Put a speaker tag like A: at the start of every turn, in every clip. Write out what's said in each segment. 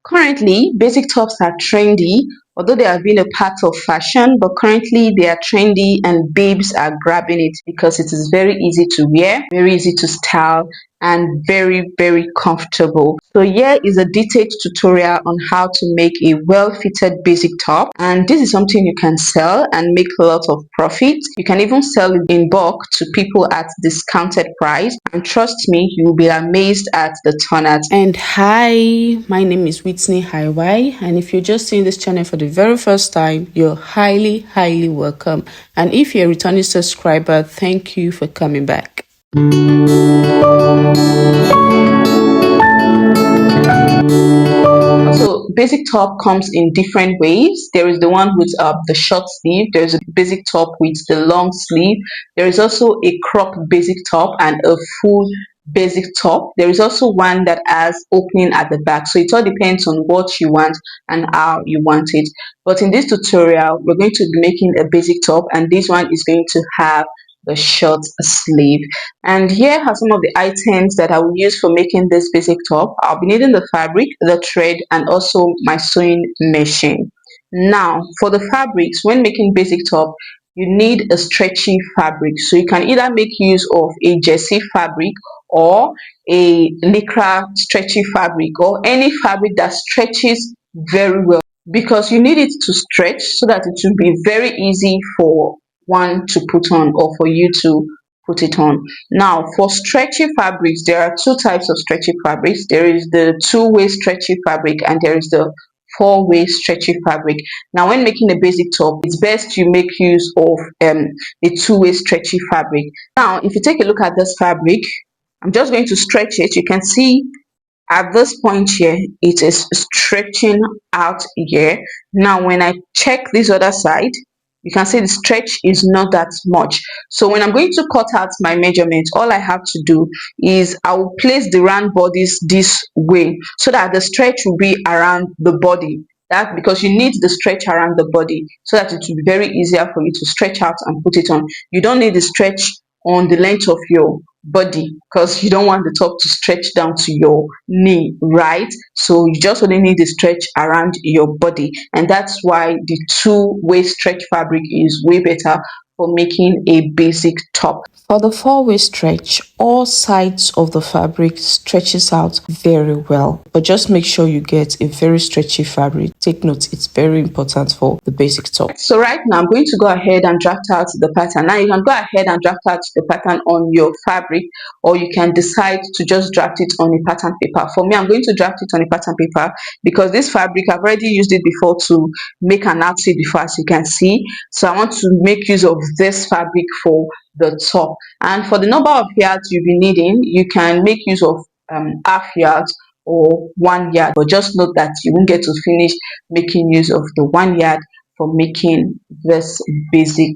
A: Currently, basic tops are trendy, although they have been a part of fashion, but currently they are trendy and babes are grabbing it because it is very easy to wear, very easy to style, and very, very comfortable. So here is a detailed tutorial on how to make a well-fitted basic top, and this is something you can sell and make a lot of profit. You can even sell it in bulk to people at discounted price, and trust me, you will be amazed at the turnout. And hi, my name is Whitney Highway, and if you're just seeing this channel for the very first time, you're highly welcome. And if you're a returning subscriber, thank you for coming back. So basic top comes in different ways. There is the one with the short sleeve, there's a basic top with the long sleeve, there is also a crop basic top and a full basic top. There is also one that has opening at the back, so it all depends on what you want and how you want it. But in this tutorial, we're going to be making a basic top, and this one is going to have the short sleeve. And here are some of the items that I will use for making this basic top. I'll be needing the fabric, the thread, and also my sewing machine. Now for the fabrics, when making basic top, you need a stretchy fabric, so you can either make use of a jersey fabric or a lycra stretchy fabric, or any fabric that stretches very well, because you need it to stretch so that it will be very easy for one to put on or for you to put it on. Now for stretchy fabrics, there are two types of stretchy fabrics. There is the two-way stretchy fabric and there is the four-way stretchy fabric. Now when making a basic top, it's best you make use of a two-way stretchy fabric. Now if you take a look at this fabric, I'm just going to stretch it. You can see at this point here it is stretching out here. Now when I check this other side, you can see the stretch is not that much. So when I'm going to cut out my measurements, all I have to do is I will place the round bodies this way so that the stretch will be around the body. That because you need the stretch around the body so that it will be very easier for you to stretch out and put it on. You don't need the stretch on the length of your body because you don't want the top to stretch down to your knee, right? So you just only need the stretch around your body, and that's why the two-way stretch fabric is way better for making a basic top. For the four-way stretch, all sides of the fabric stretches out very well, but just make sure you get a very stretchy fabric. Take note, it's very important for the basic top. So right now I'm going to go ahead and draft out the pattern. Now you can go ahead and draft out the pattern on your fabric, or you can decide to just draft it on a pattern paper. For me, I'm going to draft it on a pattern paper because this fabric, I've already used it before to make an outfit before, as you can see. So I want to make use of this fabric for the top. And for the number of yards you'll be needing, you can make use of half yards or 1 yard, but just note that you won't get to finish making use of the 1 yard for making this basic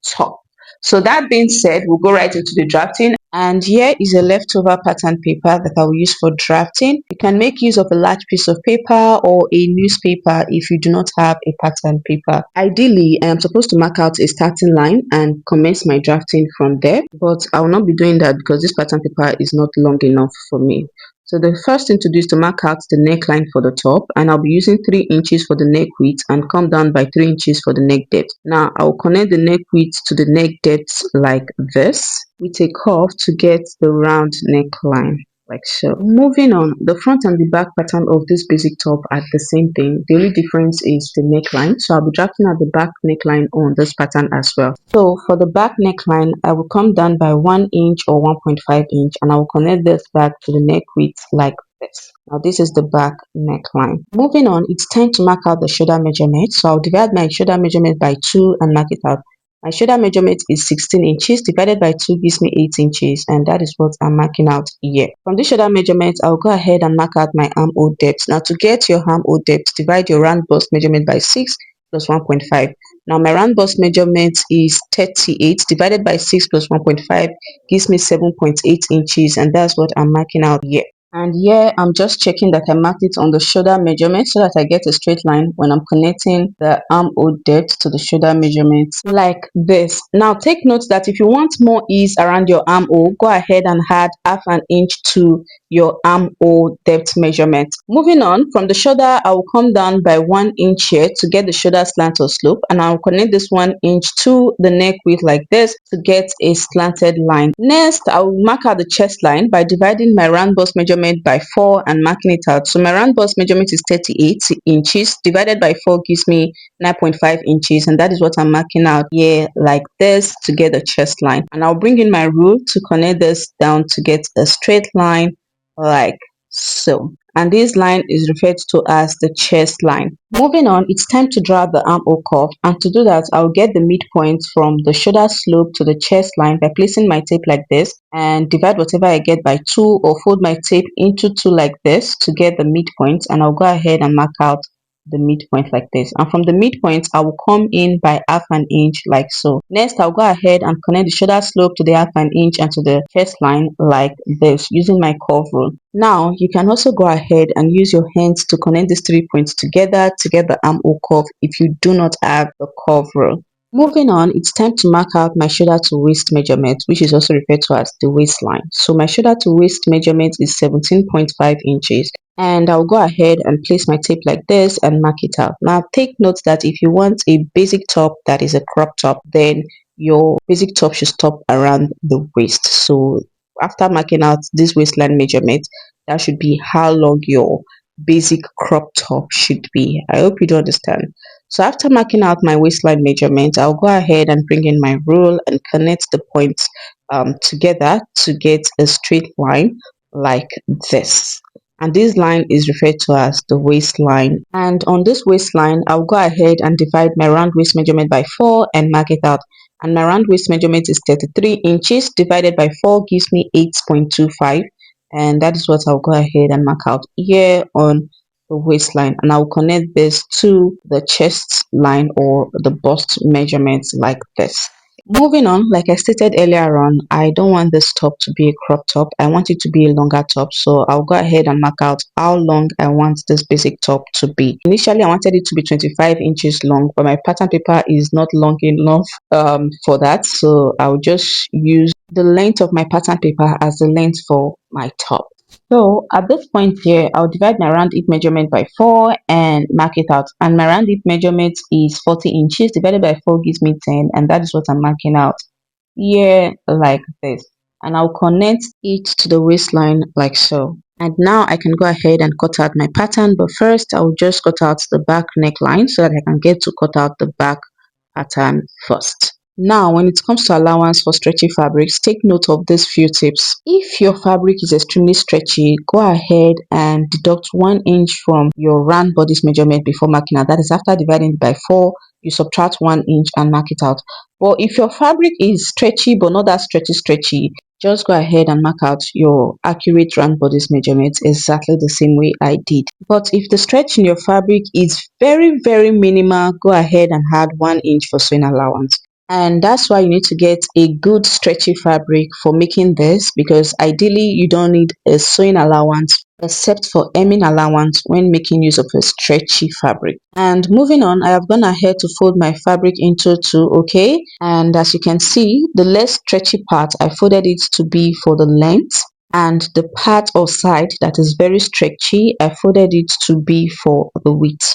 A: top. So that being said, we'll go right into the drafting. And here is a leftover pattern paper that I will use for drafting. You can make use of a large piece of paper or a newspaper if you do not have a pattern paper. Ideally, I am supposed to mark out a starting line and commence my drafting from there, but I will not be doing that because this pattern paper is not long enough for me. So the first thing to do is to mark out the neckline for the top, and I'll be using 3 inches for the neck width and come down by 3 inches for the neck depth. Now I'll connect the neck width to the neck depth like this with a curve to get the round neckline, like so. Moving on, the front and the back pattern of this basic top are the same thing. The only difference is the neckline, so I'll be drafting at the back neckline on this pattern as well. So for the back neckline, I will come down by 1 inch or 1.5 inch, and I will connect this back to the neck width like this. Now this is the back neckline. Moving on, it's time to mark out the shoulder measurement. So I'll divide my shoulder measurement by 2 and mark it out. My shoulder measurement is 16 inches, divided by 2 gives me 8 inches, and that is what I'm marking out here. From this shoulder measurement, I'll go ahead and mark out my armhole depth. Now to get your armhole depth, divide your round bust measurement by 6 plus 1.5. Now my round bust measurement is 38, divided by 6 plus 1.5 gives me 7.8 inches, and that's what I'm marking out here. And here I'm just checking that I marked it on the shoulder measurement so that I get a straight line when I'm connecting the armhole depth to the shoulder measurement like this. Now take note that if you want more ease around your armhole, go ahead and add half an inch to your armhole depth measurement. Moving on, from the shoulder, I will come down by 1 inch here to get the shoulder slant or slope, and I'll connect this 1 inch to the neck width like this to get a slanted line. Next, I will mark out the chest line by dividing my round bust measurement by 4 and marking it out. So my round bust measurement is 38 inches, divided by 4 gives me 9.5 inches, and that is what I'm marking out here like this to get the chest line. And I'll bring in my rule to connect this down to get a straight line like so, and this line is referred to as the chest line. Moving on, it's time to draw the armhole curve, and to do that I'll get the midpoint from the shoulder slope to the chest line by placing my tape like this and divide whatever I get by 2, or fold my tape into 2 like this to get the midpoint, and I'll go ahead and mark out the midpoint like this, and from the midpoint I will come in by half an inch like so. Next, I'll go ahead and connect the shoulder slope to the half an inch and to the chest line like this using my curve rule. Now you can also go ahead and use your hands to connect these 3 points together to get the armhole curve if you do not have the curve rule. Moving on, it's time to mark out my shoulder to waist measurement, which is also referred to as the waistline. So my shoulder to waist measurement is 17.5 inches, and I'll go ahead and place my tape like this and mark it out. Now take note that if you want a basic top that is a crop top, then your basic top should stop around the waist. So after marking out this waistline measurement, that should be how long your basic crop top should be. I hope you do understand. So after marking out my waistline measurement, I'll go ahead and bring in my rule and connect the points together to get a straight line like this. And this line is referred to as the waistline. And on this waistline, I'll go ahead and divide my round waist measurement by 4 and mark it out. And my round waist measurement is 33 inches, divided by 4 gives me 8.25, and that is what I'll go ahead and mark out here on the waistline, and I'll connect this to the chest line or the bust measurements like this. Moving on, like I stated earlier on, I don't want this top to be a crop top. I want it to be a longer top, so I'll go ahead and mark out how long I want this basic top to be. Initially I wanted it to be 25 inches long, but my pattern paper is not long enough for that, so I'll just use the length of my pattern paper as the length for my top. So at this point here, I'll divide my round hip measurement by 4 and mark it out. And my round hip measurement is 40 inches, divided by 4 gives me 10, and that is what I'm marking out here like this. And I'll connect it to the waistline like so. And now I can go ahead and cut out my pattern, but first I'll just cut out the back neckline so that I can get to cut out the back pattern first. Now, when it comes to allowance for stretchy fabrics, take note of these few tips. If your fabric is extremely stretchy, go ahead and deduct 1 inch from your round bodice measurement before marking out. That is, after dividing it by 4, you subtract 1 inch and mark it out. But if your fabric is stretchy but not that stretchy, just go ahead and mark out your accurate round bodice measurements exactly the same way I did. But if the stretch in your fabric is very minimal, go ahead and add 1 inch for sewing allowance. And that's why you need to get a good stretchy fabric for making this, because ideally you don't need a sewing allowance except for hemming allowance when making use of a stretchy fabric. And moving on, I have gone ahead to fold my fabric into 2, okay? And as you can see, the less stretchy part, I folded it to be for the length, and the part or side that is very stretchy, I folded it to be for the width.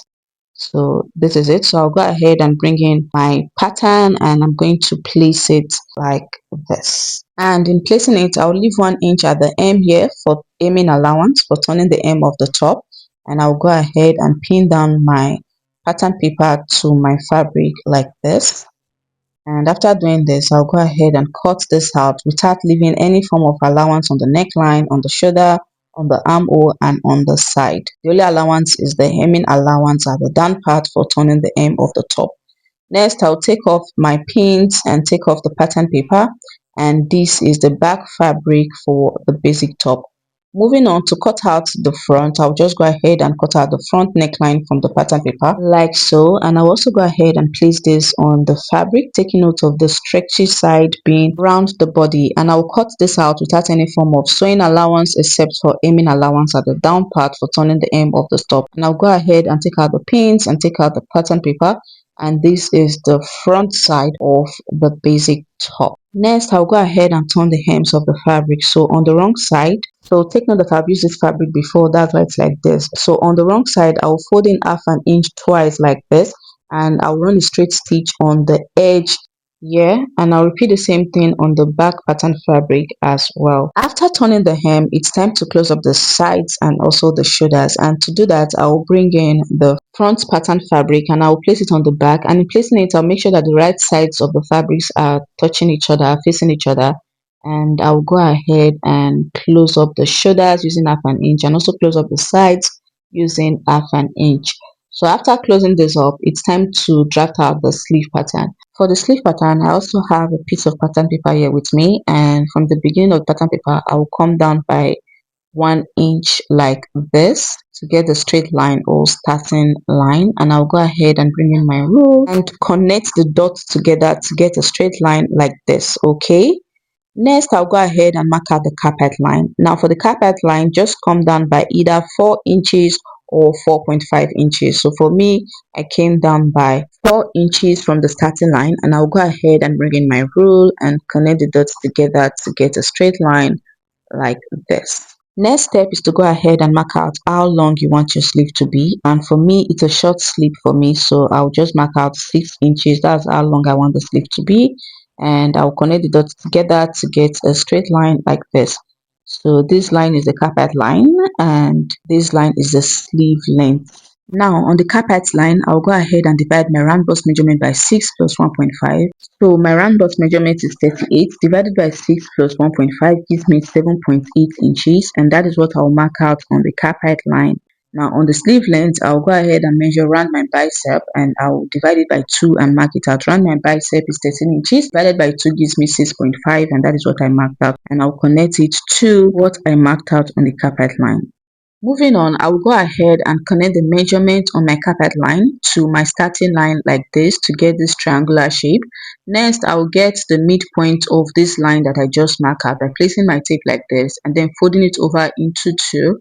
A: So this is it. So I'll go ahead and bring in my pattern, and I'm going to place it like this. And in placing it, I'll leave 1 inch at the hem here for hemming allowance, for turning the hem of the top, and I'll go ahead and pin down my pattern paper to my fabric like this. And after doing this, I'll go ahead and cut this out without leaving any form of allowance on the neckline, on the shoulder, on the armhole, and on the side. The only allowance is the hemming allowance at the down part for turning the hem of the top. Next, I'll take off my pins and take off the pattern paper, and this is the back fabric for the basic top. Moving on to cut out the front, I'll just go ahead and cut out the front neckline from the pattern paper like so, and I'll also go ahead and place this on the fabric, taking note of the stretchy side being around the body, and I'll cut this out without any form of sewing allowance except for hemming allowance at the down part for turning the hem of the top. And I'll go ahead and take out the pins and take out the pattern paper, and this is the front side of the basic top. Next, I'll go ahead and turn the hems of the fabric. So on the wrong side, so take note that I've used this fabric before, that's why it's like this. So on the wrong side, I'll fold in half an inch twice like this, and I'll run a straight stitch on the edge here, and I'll repeat the same thing on the back pattern fabric as well. After turning the hem, it's time to close up the sides and also the shoulders, and to do that, I'll bring in the front pattern fabric and I'll place it on the back, and in placing it I'll make sure that the right sides of the fabrics are touching each other, facing each other, and I'll go ahead and close up the shoulders using half an inch and also close up the sides using half an inch. So after closing this up, it's time to draft out the sleeve pattern. For the sleeve pattern, I also have a piece of pattern paper here with me, and from the beginning of the pattern paper I will come down by 1 inch like this to get the straight line or starting line, and I'll go ahead and bring in my rule and connect the dots together to get a straight line like this. Okay, next I'll go ahead and mark out the carpet line. Now for the carpet line, just come down by either 4 inches or 4.5 inches. So for me, I came down by 4 inches from the starting line, and I'll go ahead and bring in my rule and connect the dots together to get a straight line like this. Next step is to go ahead and mark out how long you want your sleeve to be, and for me it's a short sleeve for me, so I'll just mark out 6 inches. That's how long I want the sleeve to be, and I'll connect the dots together to get a straight line like this. So this line is the carpet line and this line is the sleeve length. Now on the carpet line, I'll go ahead and divide my round bust measurement by 6 plus 1.5. So my round bust measurement is 38 divided by 6 plus 1.5 gives me 7.8 inches, and that is what I'll mark out on the carpet line. Now on the sleeve length, I'll go ahead and measure around my bicep and I'll divide it by 2 and mark it out. Around my bicep is 13 inches, divided by 2 gives me 6.5, and that is what I marked out, and I'll connect it to what I marked out on the carpet line. Moving on, I will go ahead and connect the measurement on my carpet line to my starting line like this to get this triangular shape. Next, I will get the midpoint of this line that I just marked out by placing my tape like this and then folding it over into two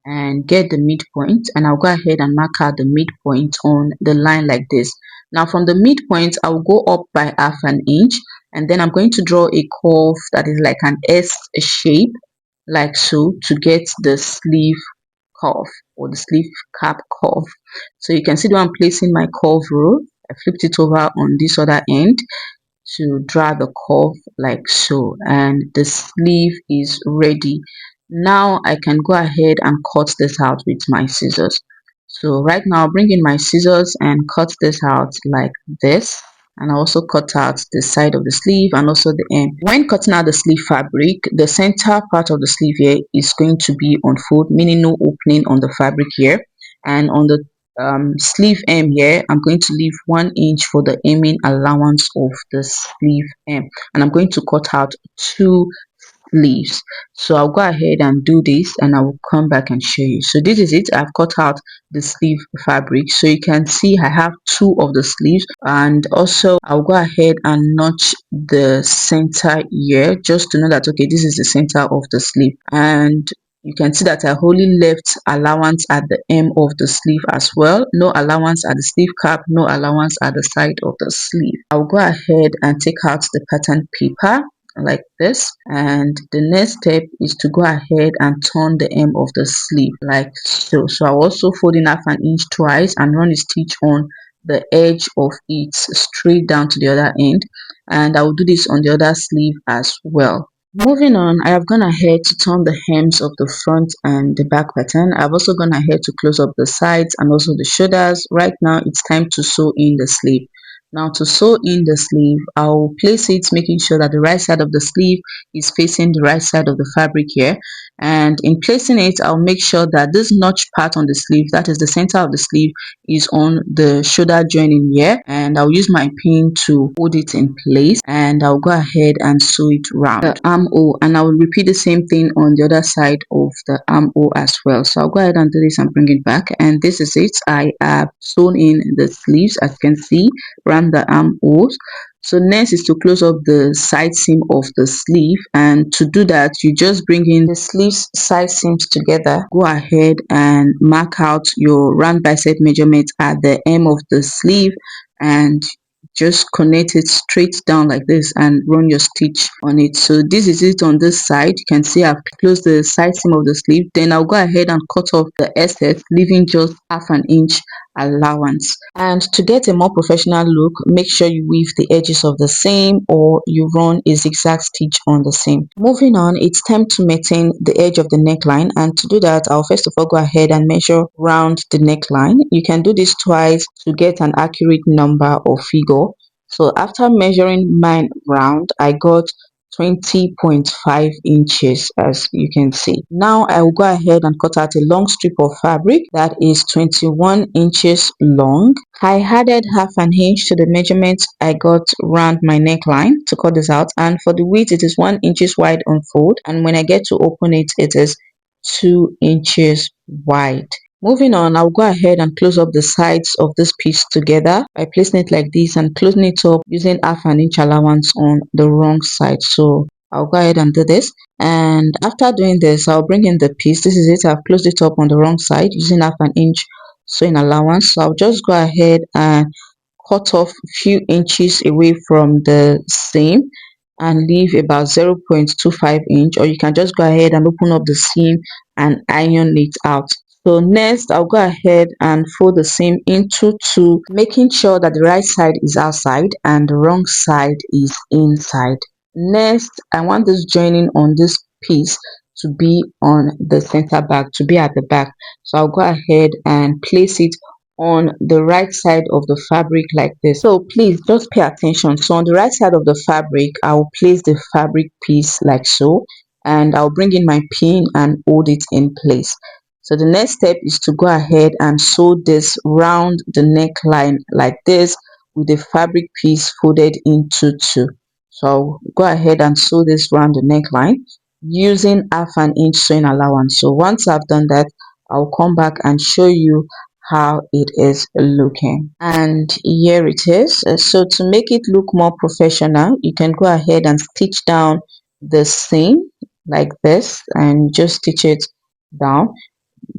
A: and get the midpoint, and I'll go ahead and mark out the midpoint on the line like this. Now from the midpoint, I'll go up by half an inch, and then I'm going to draw a curve that is like an S shape like so to get the sleeve curve or the sleeve cap curve. So you can see that I'm placing my curve rule. I flipped it over on this other end to draw the curve like so, and the sleeve is ready. Now I can go ahead and cut this out with my scissors. So right now I'll bring in my scissors and cut this out like this, and I also cut out the side of the sleeve and also the end. When cutting out the sleeve fabric, the center part of the sleeve here is going to be on fold, meaning no opening on the fabric here, and on the sleeve hem here, I'm going to leave 1 inch for the hemming allowance of the sleeve hem, and I'm going to cut out 2 leaves. So I'll go ahead and do this and I will come back and show you. So this is it. I've cut out the sleeve fabric, so you can see I have 2 of the sleeves, and also I'll go ahead and notch the center here just to know that okay, this is the center of the sleeve, and you can see that I only left allowance at the hem of the sleeve as well. No allowance at the sleeve cap, no allowance at the side of the sleeve. I'll go ahead and take out the pattern paper like this, and the next step is to go ahead and turn the hem of the sleeve like so. So I'll also fold in half an inch twice and run a stitch on the edge of it straight down to the other end, and I will do this on the other sleeve as well. Moving on, I have gone ahead to turn the hems of the front and the back pattern. I've also gone ahead to close up the sides and also the shoulders. Right now it's time to sew in the sleeve. Now to sew in the sleeve, I'll place it making sure that the right side of the sleeve is facing the right side of the fabric here, and in placing it I'll make sure that this notch part on the sleeve, that is the center of the sleeve, is on the shoulder joining here, and I'll use my pin to hold it in place, and I'll go ahead and sew it round the armhole, and I will repeat the same thing on the other side of the armhole as well. So I'll go ahead and do this and bring it back, and this is it. I have sewn in the sleeves as you can see around the armholes. So next is to close up the side seam of the sleeve, and to do that you just bring in the sleeves side seams together. Go ahead and mark out your round bicep measurement at the hem of the sleeve, and just connect it straight down like this and run your stitch on it. So this is it on this side. You can see I've closed the side seam of the sleeve. Then I'll go ahead and cut off the excess, leaving just half an inch allowance. And to get a more professional look, make sure you weave the edges of the seam or you run a zigzag stitch on the seam. Moving on, it's time to maintain the edge of the neckline, and to do that, I'll first of all go ahead and measure round the neckline. You can do this twice to get an accurate number or figure. So after measuring mine round, I got 20.5 inches, as you can see. Now I will go ahead and cut out a long strip of fabric that is 21 inches long. I added half an inch to the measurement I got around my neckline to cut this out, and for the width it is 1 inches wide on fold, and when I get to open it, it is 2 inches wide. Moving on, I'll go ahead and close up the sides of this piece together by placing it like this and closing it up using half an inch allowance on the wrong side. So I'll go ahead and do this, and after doing this, I'll bring in the piece. This is it. I've closed it up on the wrong side using half an inch sewing allowance. So I'll just go ahead and cut off a few inches away from the seam and leave about 0.25 inch, or you can just go ahead and open up the seam and iron it out. So next, I'll go ahead and fold the seam into two, making sure that the right side is outside and the wrong side is inside. Next, I want this joining on this piece to be on the center back, to be at the back. So I'll go ahead and place it on the right side of the fabric like this. So please just pay attention. So on the right side of the fabric, I'll place the fabric piece like so, and I'll bring in my pin and hold it in place. So the next step is to go ahead and sew this round the neckline like this with the fabric piece folded into two. So I'll go ahead and sew this round the neckline using half an inch sewing allowance. So once I've done that, I'll come back and show you how it is looking. And here it is. So to make it look more professional, you can go ahead and stitch down the seam like this and just stitch it down.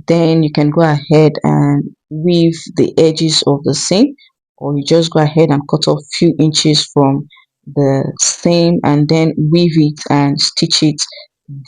A: Then you can go ahead and weave the edges of the seam, or you just go ahead and cut off a few inches from the seam and then weave it and stitch it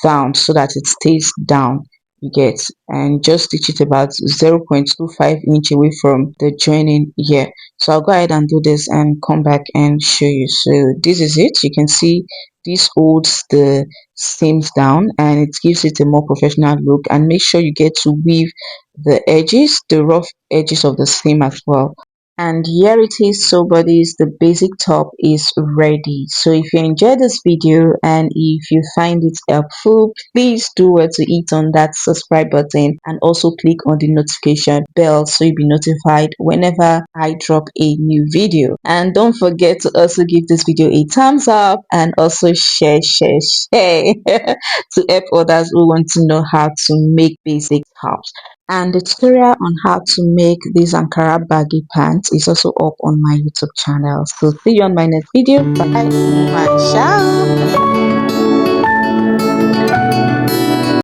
A: down so that it stays down, you get, and just stitch it about 0.25 inch away from the joining here. So I'll go ahead and do this and come back and show you. So this is it. You can see this holds the seams down and it gives it a more professional look. And make sure you get to weave the edges, the rough edges of the seam as well. And here it is. So buddies, the basic top is ready. So if you enjoyed this video and if you find it helpful, please do well to hit on that subscribe button and also click on the notification bell so you'll be notified whenever I drop a new video. And don't forget to also give this video a thumbs up and also share to help others who want to know how to make basic tops. And the tutorial on how to make these Ankara baggy pants is also up on my YouTube channel. So see you on my next video. Bye. Ciao.